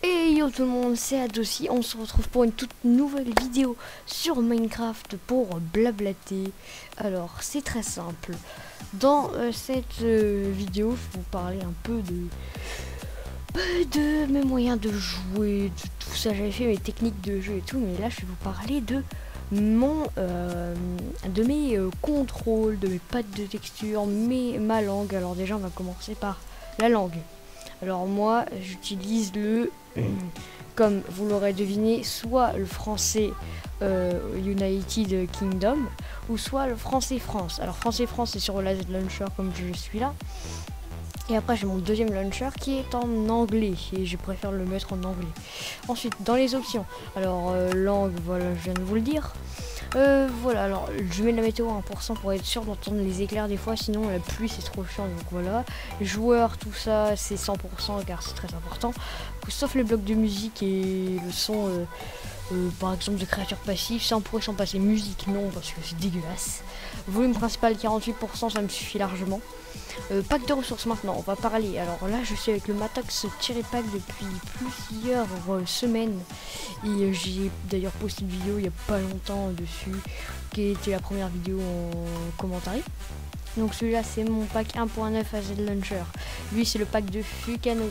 Et yo tout le monde, c'est Adossi, on se retrouve pour une toute nouvelle vidéo sur Minecraft pour blablater. Alors c'est très simple, dans cette vidéo je vais vous parler un peu de mes moyens de jouer, de tout ça. J'avais fait mes techniques de jeu et tout, mais là je vais vous parler de mes contrôles, de mes pattes de texture, ma langue. Alors déjà on va commencer par la langue. Alors moi j'utilise comme vous l'aurez deviné, soit le français United Kingdom ou soit le français France. Alors français France c'est sur la Z Launcher comme je suis là. Et après j'ai mon deuxième launcher qui est en anglais et je préfère le mettre en anglais. Ensuite dans les options, alors langue, voilà, je viens de vous le dire. Voilà, alors je mets la météo à 1% pour être sûr d'entendre les éclairs des fois, sinon la pluie c'est trop chiant, donc voilà. Joueurs, tout ça c'est 100% car c'est très important, sauf les blocs de musique et le son par exemple de créatures passives, ça on pourrait s'en passer. Musique non, parce que c'est dégueulasse. Volume principal 48%, ça me suffit largement. Pack de ressources maintenant, on va parler. Alors là je suis avec le Matox tiré pack depuis plusieurs semaines et j'ai d'ailleurs posté une vidéo il n'y a pas longtemps dessus qui était la première vidéo en commentaire. Donc celui-là c'est mon pack 1.9 AZ Launcher, lui c'est le pack de Fucano.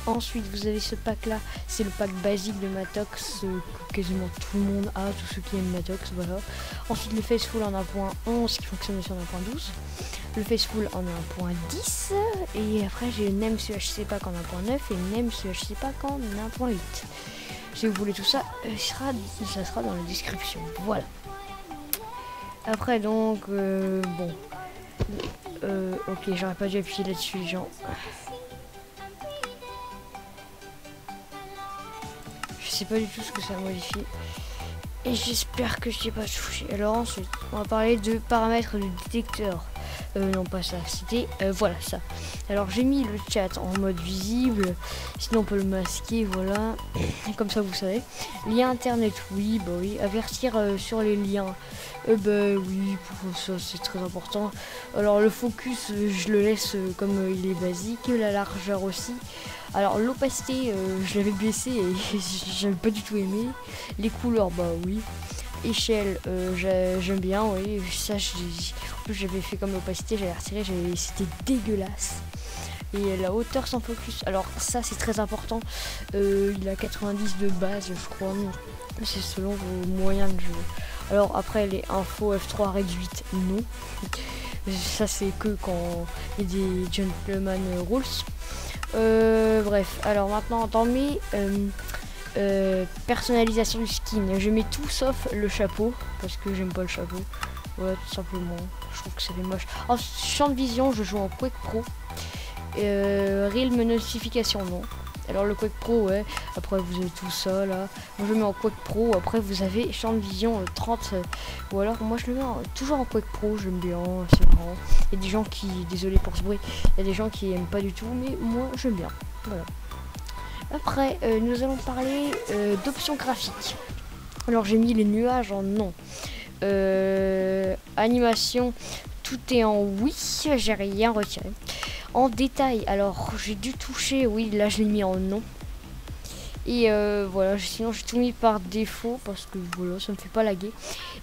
Ensuite vous avez ce pack là, c'est le pack basique de Matox que quasiment tout le monde a, tous ceux qui aiment Matox, voilà. Ensuite le Faceful en 1.11 qui fonctionne sur 1.12, le Faceful en 1.10 et après j'ai le NEM CHC pack en 1.9 et le NEM CHC pack en 1.8. Si vous voulez tout ça, ça sera dans la description, voilà. Après donc bon, ok, j'aurais pas dû appuyer là-dessus les gens. Je sais pas du tout ce que ça modifie et j'espère que je n'ai pas touché. Alors ensuite on va parler de paramètres du détecteur. Non pas ça, c'était voilà ça. Alors j'ai mis le chat en mode visible, sinon on peut le masquer, voilà. Comme ça vous savez. Lien internet, oui, bah oui. Avertir sur les liens, bah oui, pour ça c'est très important. Alors le focus, je le laisse comme il est basique, la largeur aussi. Alors l'opacité, je l'avais baissé et j'avais pas du tout aimé. Les couleurs, bah oui. Échelle, j'aime bien, oui. Ça, en plus j'avais fait comme opacité, j'avais retiré, c'était dégueulasse. Et la hauteur sans focus, alors ça c'est très important. Il a 90 de base, je crois. C'est selon vos moyens de jeu. Alors après les infos F3 réduite, non. Ça c'est que quand il y a des gentleman rules. Bref, alors maintenant dans mes personnalisation du skin, je mets tout sauf le chapeau parce que j'aime pas le chapeau, voilà, tout simplement, je trouve que ça fait moche. En champ de vision je joue en Quake Pro, Realm notification non. Alors le Quake Pro, ouais, après vous avez tout ça là, moi je le mets en Quake Pro. Après vous avez champ de vision 30, ou alors moi je le mets toujours en Quake Pro, j'aime bien, c'est marrant. Il y a des gens qui, désolé pour ce bruit, il y a des gens qui aiment pas du tout, mais moi j'aime bien, voilà. Après nous allons parler d'options graphiques. Alors j'ai mis les nuages en non, animation tout est en oui, j'ai rien retiré. En détail, alors j'ai dû toucher, oui là je l'ai mis en non. Et voilà, sinon j'ai tout mis par défaut parce que voilà, ça me fait pas laguer.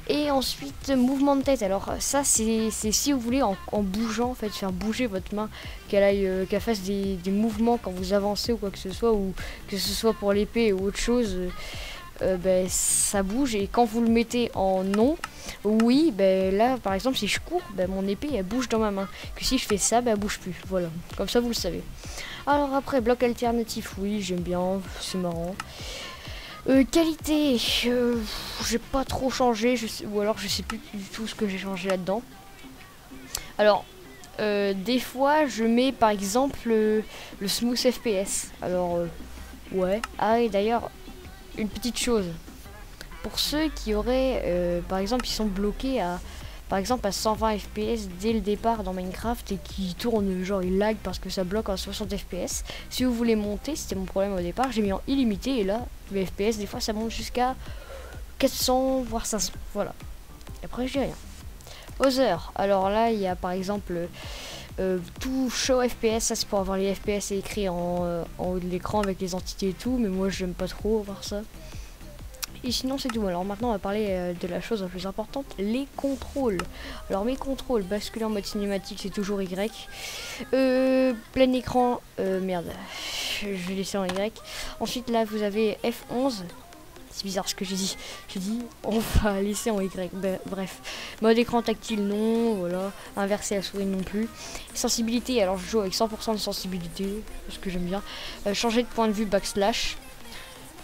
Et ensuite mouvement de tête, alors ça c'est si vous voulez en bougeant, en fait faire bouger votre main, qu'elle fasse des mouvements quand vous avancez ou quoi que ce soit, ou que ce soit pour l'épée ou autre chose, ça bouge. Et quand vous le mettez en non, oui, là par exemple si je cours, mon épée elle bouge dans ma main, que si je fais ça, elle bouge plus, voilà, comme ça vous le savez. Alors après bloc alternatif, oui j'aime bien, c'est marrant. Qualité, j'ai pas trop changé, ou alors je sais plus du tout ce que j'ai changé là-dedans. Alors des fois je mets par exemple le smooth FPS. Alors ouais, ah et d'ailleurs une petite chose, pour ceux qui auraient par exemple ils sont bloqués à par exemple à 120 fps dès le départ dans Minecraft et qui tournent, genre ils lag parce que ça bloque à 60 fps. Si vous voulez monter, c'était mon problème au départ, j'ai mis en illimité et là le fps des fois ça monte jusqu'à 400 voire 500, voilà. Et après j'ai rien. Other, alors là il y a par exemple tout show FPS, ça c'est pour avoir les FPS écrits en haut de l'écran avec les entités et tout, mais moi j'aime pas trop voir ça. Et sinon c'est tout. Alors maintenant on va parler de la chose la plus importante, les contrôles. Alors mes contrôles, basculer en mode cinématique c'est toujours Y. Plein écran, merde, je vais laisser en Y. Ensuite là vous avez F11. C'est bizarre ce que j'ai dit. J'ai dit on va laisser en Y. Bref. Mode écran tactile non. Voilà. Inverser la souris non plus. Sensibilité. Alors je joue avec 100% de sensibilité. Parce que j'aime bien. Changer de point de vue backslash.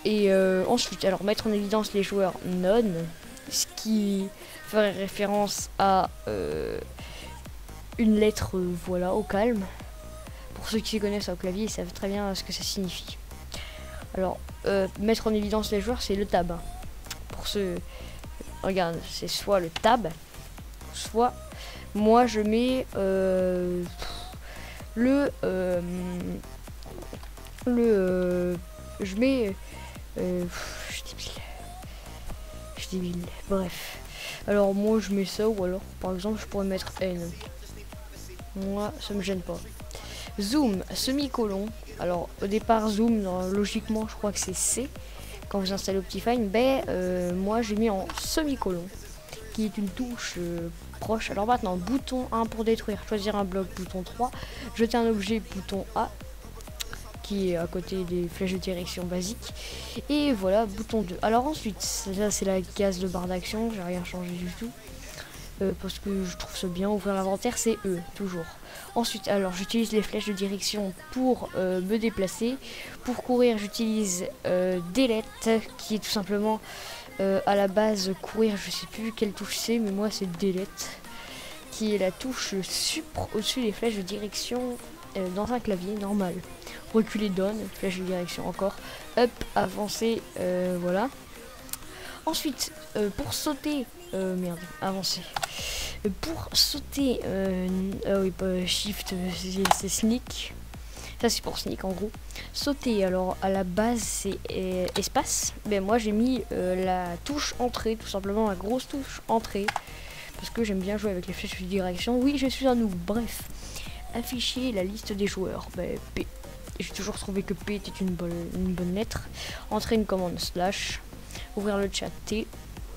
Et ensuite, alors mettre en évidence les joueurs non. Ce qui ferait référence à une lettre voilà au calme. Pour ceux qui s'y connaissent au clavier, ils savent très bien ce que ça signifie. Alors, mettre en évidence les joueurs, c'est le tab. Hein. Pour ceux... Regarde, c'est soit le tab, soit... Moi, je mets je mets... je suis débile. Bref. Alors, moi, je mets ça, ou alors, par exemple, je pourrais mettre N. Moi, ça me gêne pas. Zoom, semi-colon. Alors au départ zoom, logiquement je crois que c'est C quand vous installez Optifine. Moi j'ai mis en semi-colon qui est une touche proche. Alors maintenant bouton 1 pour détruire, choisir un bloc, bouton 3, jeter un objet, bouton A qui est à côté des flèches de direction basiques. Et voilà, bouton 2. Alors ensuite, ça c'est la case de barre d'action, j'ai rien changé du tout. Parce que je trouve ça bien. Ouvrir l'inventaire c'est E toujours. Ensuite alors j'utilise les flèches de direction pour me déplacer. Pour courir j'utilise Delete qui est tout simplement à la base courir, je sais plus quelle touche c'est, mais moi c'est Delete qui est la touche supre au-dessus des flèches de direction dans un clavier normal. Reculer down, flèche de direction encore, up, avancer, voilà. Ensuite, pour sauter, merde, avancer. Pour sauter, oui, shift, c'est sneak. Ça c'est pour sneak en gros. Sauter, alors à la base c'est espace. Mais moi j'ai mis la touche entrée, tout simplement la grosse touche entrée. Parce que j'aime bien jouer avec les flèches de direction. Oui, je suis un noob, bref. Afficher la liste des joueurs, P. J'ai toujours trouvé que P était une bonne lettre. Entrer une commande slash. Ouvrir le chat T,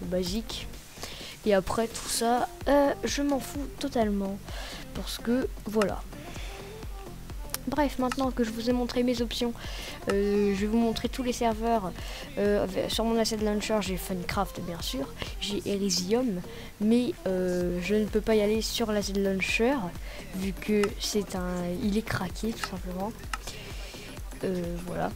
basique. Et après tout ça, je m'en fous totalement. Parce que voilà. Bref, maintenant que je vous ai montré mes options, je vais vous montrer tous les serveurs. Sur mon asset launcher, j'ai Funcraft bien sûr, j'ai Elysium, mais je ne peux pas y aller sur l'asset launcher vu que il est craqué tout simplement. Voilà.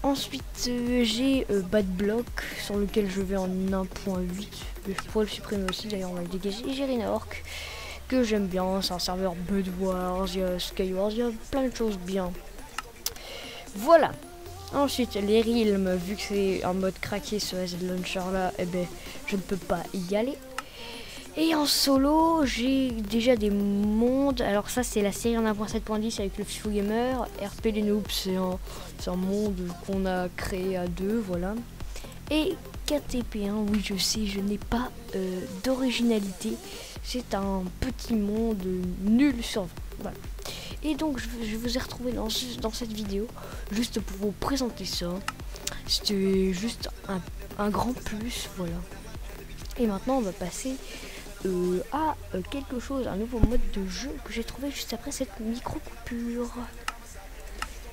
Ensuite, j'ai Badblock sur lequel je vais en 1.8. Je pourrais le supprimer aussi, d'ailleurs on va le dégager. Et j'ai Renork que j'aime bien, c'est un serveur Bedwars, il y a Skywars, il y a plein de choses bien. Voilà. Ensuite, les Realms, vu que c'est un mode craqué ce asset launcher là, je ne peux pas y aller. Et en solo, j'ai déjà des mondes. Alors ça, c'est la série en 1.7.10 avec le Fifou Gamer. RP les noobs, c'est un monde qu'on a créé à deux, voilà. Et KTP1, oui je sais, je n'ai pas d'originalité. C'est un petit monde nul sur 20. Voilà. Et donc je vous ai retrouvé dans cette vidéo, juste pour vous présenter ça. C'était juste un grand plus, voilà. Et maintenant on va passer à quelque chose, un nouveau mode de jeu que j'ai trouvé juste après cette micro coupure.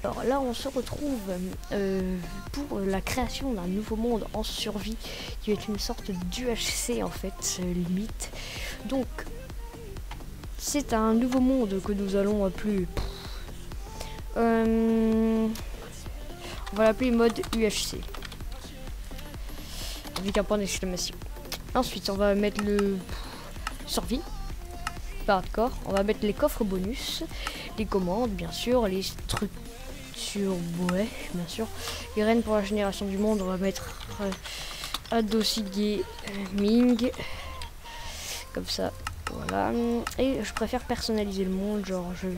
Alors là on se retrouve pour la création d'un nouveau monde en survie qui est une sorte d'UHC en fait, limite. Donc c'est un nouveau monde que nous allons appeler on va l'appeler mode UHC avec un point d'exclamation. Ensuite on va mettre le survie, pas hardcore, on va mettre les coffres bonus, les commandes bien sûr, les structures, ouais bien sûr, les rênes pour la génération du monde, on va mettre Adosi Gaming comme ça, voilà. Et je préfère personnaliser le monde, genre je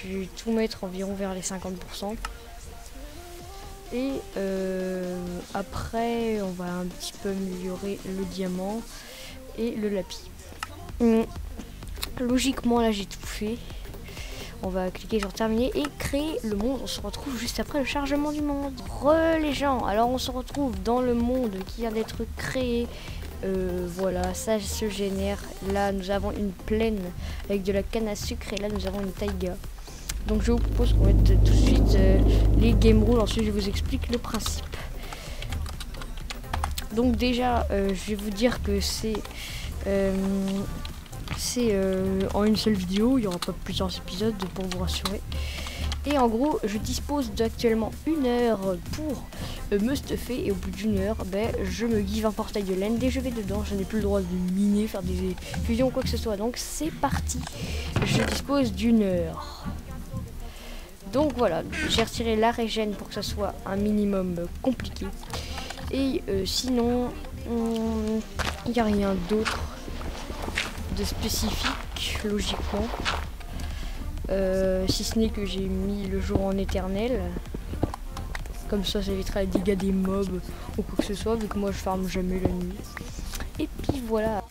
vais tout mettre environ vers les 50%. Et après on va un petit peu améliorer le diamant et le lapis. Logiquement là j'ai tout fait. On va cliquer sur terminer et créer le monde. On se retrouve juste après le chargement du monde. Les gens, alors on se retrouve dans le monde qui vient d'être créé. Voilà, ça se génère. Là nous avons une plaine avec de la canne à sucre et là nous avons une taïga. Donc je vous propose qu'on mette tout de suite les game rules. Ensuite je vous explique le principe. Donc déjà je vais vous dire que c'est en une seule vidéo, il n'y aura pas plusieurs épisodes pour vous rassurer. Et en gros, je dispose d'actuellement 1 heure pour me stuffer. Et au bout d'1 heure, je me give un portail de l'end et je vais dedans. Je n'ai plus le droit de miner, faire des fusions ou quoi que ce soit. Donc c'est parti. Je dispose d'1 heure. Donc voilà, j'ai retiré la régène pour que ça soit un minimum compliqué. Et sinon, il n'y a rien d'autre de spécifique, logiquement. Si ce n'est que j'ai mis le jour en éternel. Comme ça évitera les dégâts des mobs ou quoi que ce soit, vu que moi je farme jamais la nuit. Et puis voilà.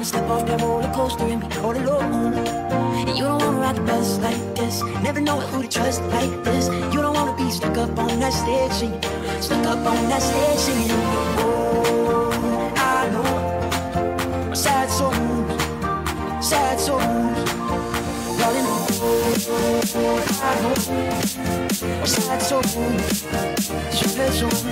Step off that roller coaster and be all alone. And you don't wanna ride the bus like this. Never know who to trust like this. You don't wanna be stuck up on that stage singing. Stuck up on that stage singing. Oh, I know. Sad songs, sad songs. Darling, oh, I know. Sad songs, sad songs.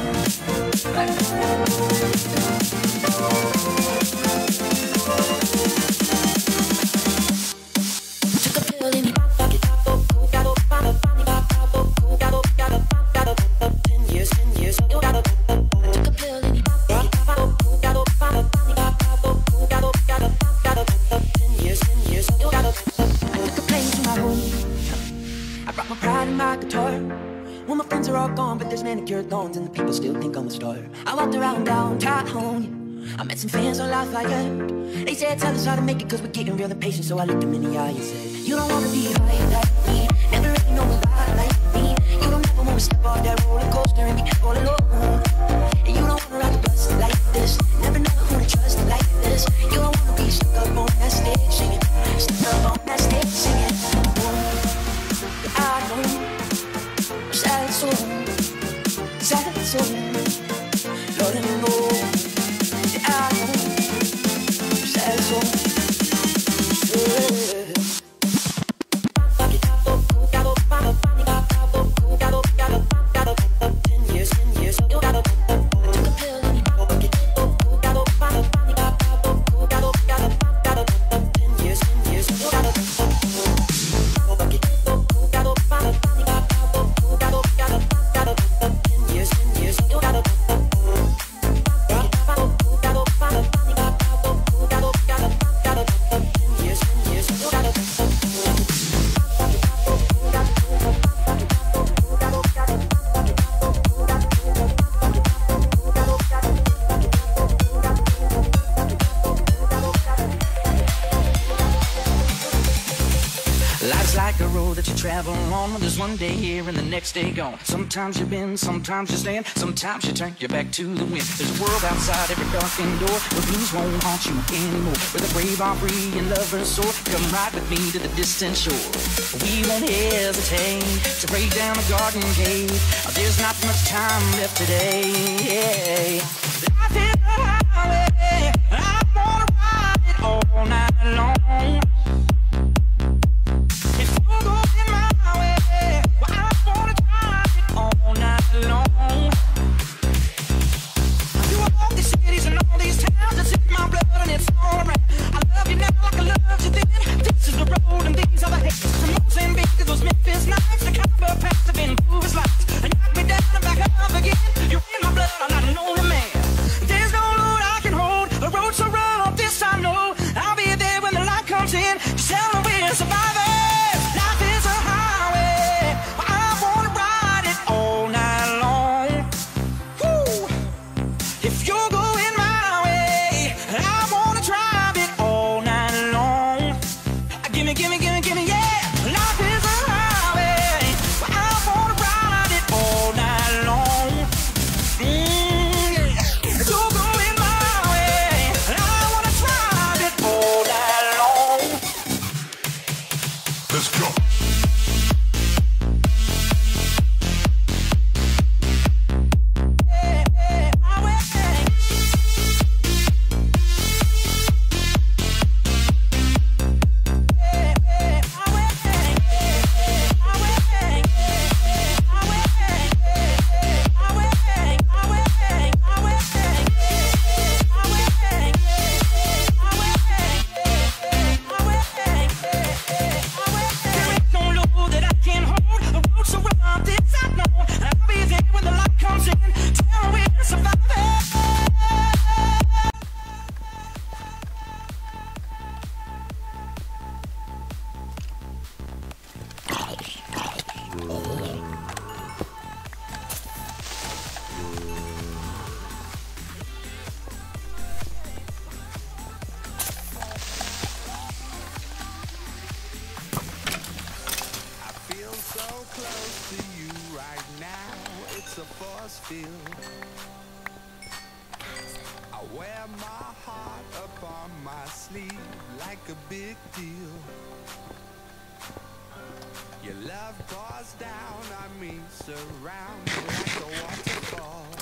Well, my friends are all gone, but there's manicured lawns and the people still think I'm a star. I walked around downtown, I met some fans on Lafayette. They said, tell us how to make it, cause we're getting real impatient. So I looked them in the eye and said, you don't wanna be high like me, never really know a lot like me. You don't ever wanna step off that roller coaster and be all alone. And you don't wanna ride the bus like this, never know who to trust like this. You don't wanna be stuck up on that stage singing, stuck up on that stage singing. Oh, I know. Sad soul, Lord, I know that I know. Sad soul, yeah. Life's like a road that you travel on. There's one day here and the next day gone. Sometimes you bend, sometimes you stand, sometimes you turn your back to the wind. There's a world outside every darkened door where blues won't haunt you anymore. Where the brave are free and lovers soar. Come ride with me to the distant shore. We won't hesitate to break down a garden gate. There's not much time left today. Life is a highway, I'm gonna ride it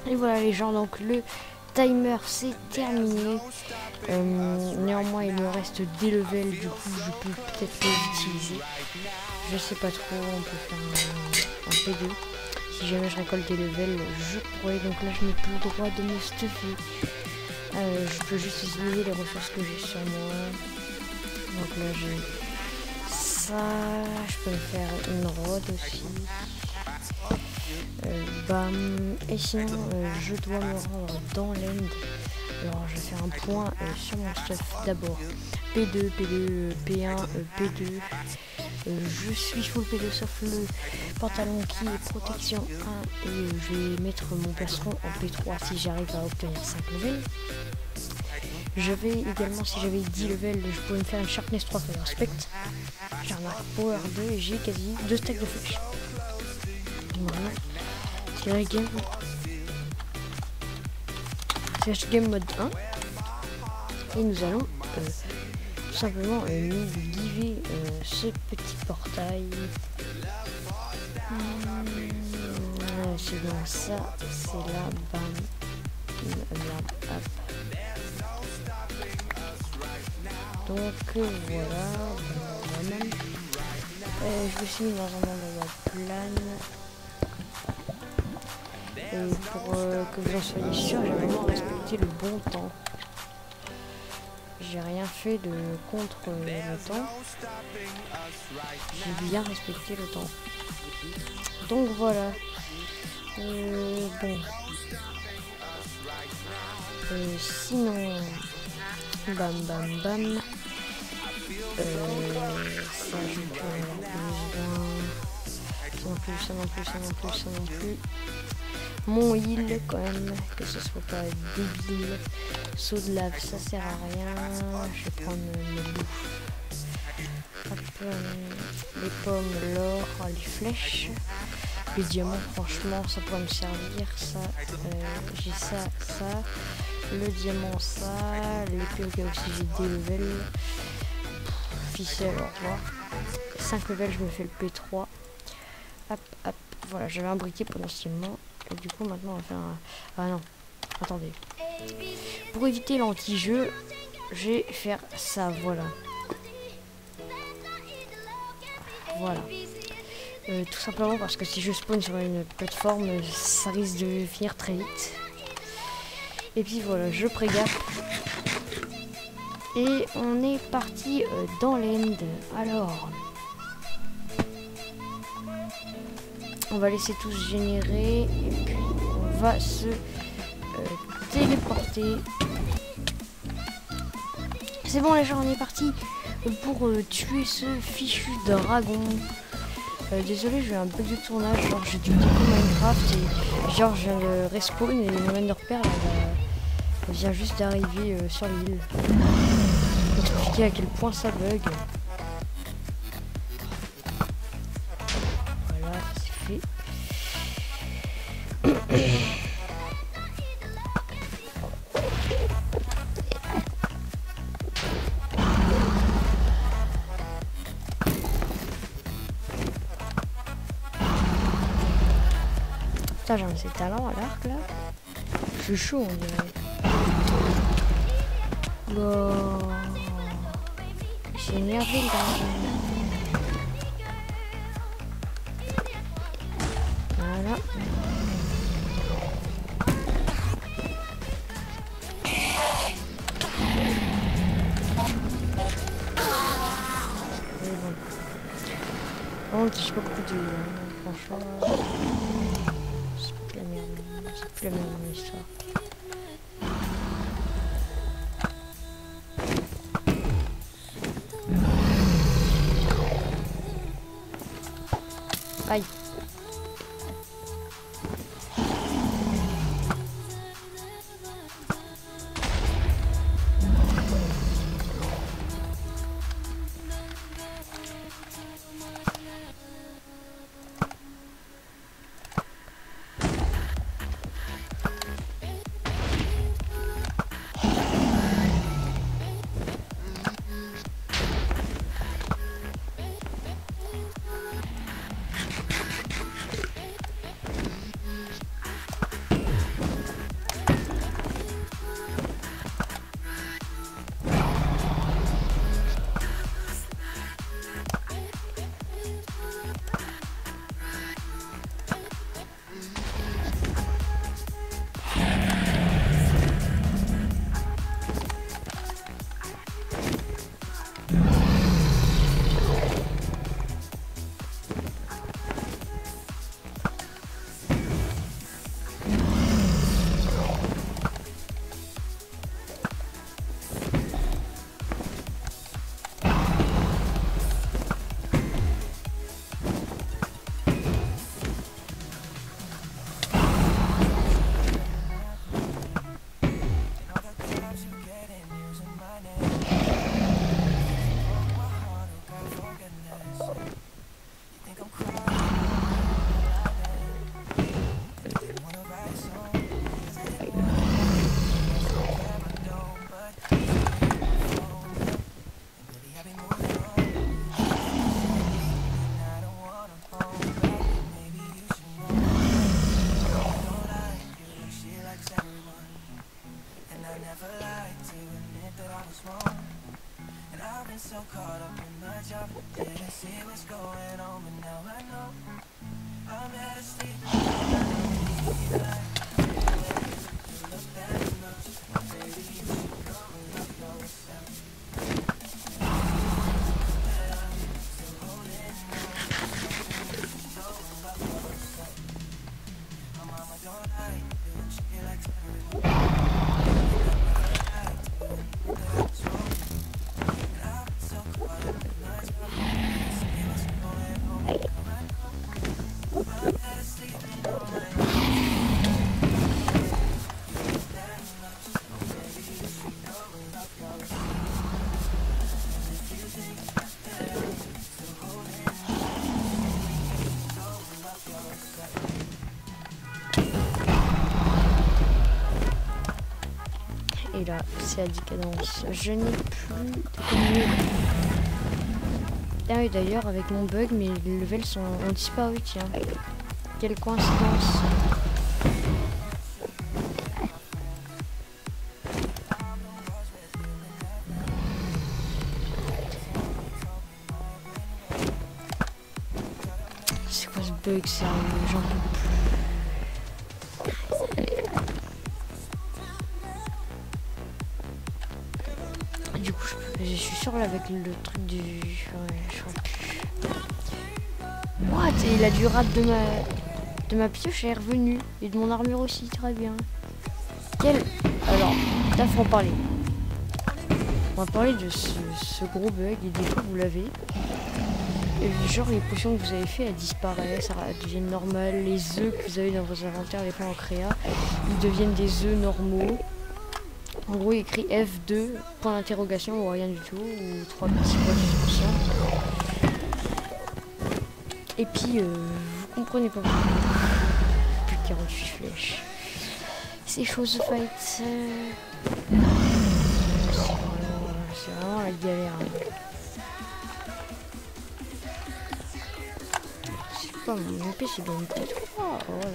Et voilà les gens, donc le timer c'est terminé. Néanmoins il me reste des levels, du coup je peux peut-être les utiliser. Je sais pas trop, on peut faire un P2. Si jamais je récolte des levels, je pourrais. Donc là je n'ai plus le droit de me stuffer. Je peux juste utiliser les ressources que j'ai sur moi. Donc là j'ai ça, je peux me faire une rod aussi. Bam. Et sinon je dois me rendre dans l'end. Alors je vais faire un point sur mon stuff d'abord. P2, P2, P1, P2. Je suis full P2 sauf le pantalon qui est protection 1 et je vais mettre mon plastron en P3 si j'arrive à obtenir 5 levels. Je vais également, si j'avais 10 levels, je pourrais me faire une sharpness 3 pour respect. J'ai un arc power 2 et j'ai quasi 2 stacks de flèches. Voilà. Slash game. Slash game mode 1. Et nous allons tout simplement nous giver ce petit portail. C'est bien ça, c'est là, bam, là, hop. Donc voilà, même. Je me suis mis dans un endroit plane. Et pour que vous en soyez sûr, j'ai vraiment respecté le bon temps. J'ai rien fait de contre le temps. J'ai bien respecté le temps. Donc voilà. Bon. Sinon, bam bam bam. Ça je peux avoir besoin. Ça non plus, ça non plus, ça non plus, ça non plus. Mon heal quand même, que ce soit pas débile. Saut de lave, ça sert à rien. Je vais prendre mes bouffes. Hop, les pommes, l'or, les flèches. Les diamants, franchement, ça pourrait me servir. Ça, j'ai ça, ça. Le diamant, ça. L'épée au cas où si j'ai des levels. Ficelle, au revoir. 5 levels, je me fais le P3. Hop, hop. Voilà, j'avais un briquet potentiellement. Et du coup, maintenant, on va faire un... Ah non, attendez. Pour éviter l'anti-jeu, je vais faire ça, voilà. Voilà. Tout simplement parce que si je spawn sur une plateforme, ça risque de finir très vite. Et puis voilà, je pré-gap. Et on est parti dans l'end. Alors... On va laisser tout se générer. Et puis on va se téléporter. C'est bon les gens, on est parti pour tuer ce fichu dragon. Désolé, j'ai eu un bug de tournage, genre j'ai du coup Minecraft et genre je viens de respawn et mon Enderpearl elle vient juste d'arriver sur l'île. Pour expliquer à quel point ça bug. Voilà, c'est fait. J'ai un de ces talents à l'arc là. Je suis chaud on dirait. Bon. J'ai énervé le gars. Voilà. Mais bon. Bon, j'ai pas beaucoup de... franchement... C'est plus la même histoire. Aïe. Et là, c'est la décadence. Je n'ai plus de communauté. Ah oui, d'ailleurs, avec mon bug, mes levels ont disparu, tiens. Quelle coïncidence. C'est quoi ce bug, sérieux? J'en peux plus. Du coup, je suis sûr là avec le truc du... Ouais, je vois plus. What? Et la durade de ma pioche est revenue. Et de mon armure aussi, très bien. Quel... Alors, là, faut en parler. On va parler de ce gros bug. Et des fois, vous l'avez. Et genre, les potions que vous avez fait, elles disparaissent, elles deviennent normales. Les œufs que vous avez dans vos inventaires, les fois en créa, ils deviennent des œufs normaux. En gros, il écrit F2, point d'interrogation ou rien du tout, ou 3 petits points de suspension. Et puis, vous comprenez pas pourquoi. Plus de 48 flèches. C'est chose de fight. C'est vraiment la galère. C'est quoi mon épée, c'est dans une tête. Oh, oh là là.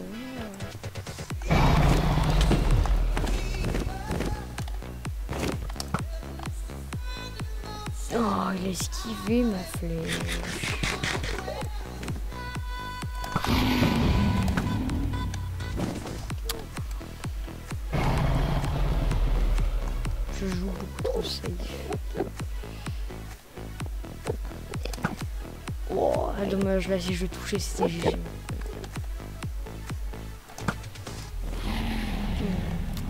Oh, il a esquivé ma flèche. Je joue beaucoup trop safe. Oh, dommage, là si je touchais c'était GG.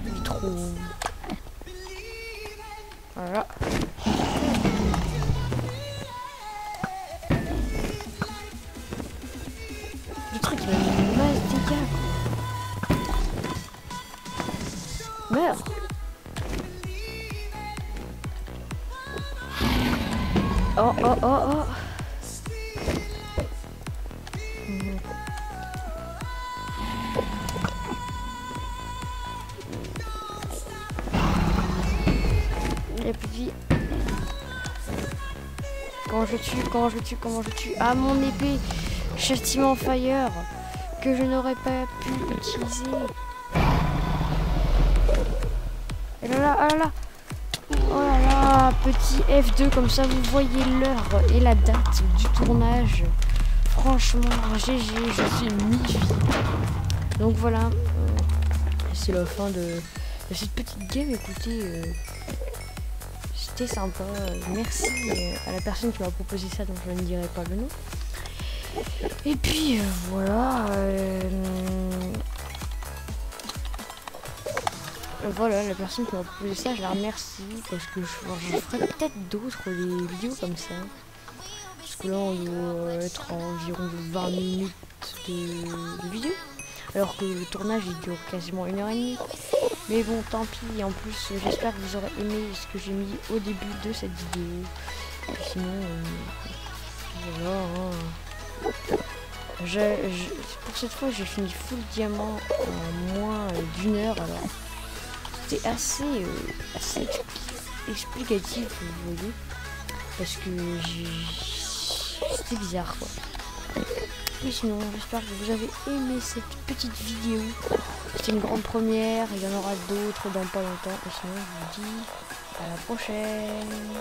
Il est trop... Voilà. Le truc il a une masse de dégâts. Meurs. Oh oh oh oh. Il y a plus de vie. Comment je tue, comment je tue, comment je tue. Ah, mon épée châtiment fire que je n'aurais pas pu utiliser. Et là là, ah là là. Oh là là, petit F2 comme ça vous voyez l'heure et la date du tournage. Franchement, GG, je suis mi-vie. Donc voilà, c'est la fin de cette petite game. Écoutez, c'était sympa. Merci à la personne qui m'a proposé ça, donc je ne dirai pas le nom. Et puis voilà. Voilà, la personne qui m'a proposé ça, je la remercie parce que je ferai peut-être d'autres vidéos comme ça. Parce que là, on doit être à environ 20 minutes de vidéo. Alors que le tournage, il dure quasiment 1h30. Mais bon, tant pis. En plus, j'espère que vous aurez aimé ce que j'ai mis au début de cette vidéo. Et sinon, voilà. Hein. Pour cette fois, j'ai fini full diamant en moins d'1 heure. Alors, c'était assez explicatif, vous voyez. Parce que c'était bizarre, quoi. Et sinon, j'espère que vous avez aimé cette petite vidéo. C'était une grande première. Il y en aura d'autres dans pas longtemps. Et sinon, je vous dis à la prochaine.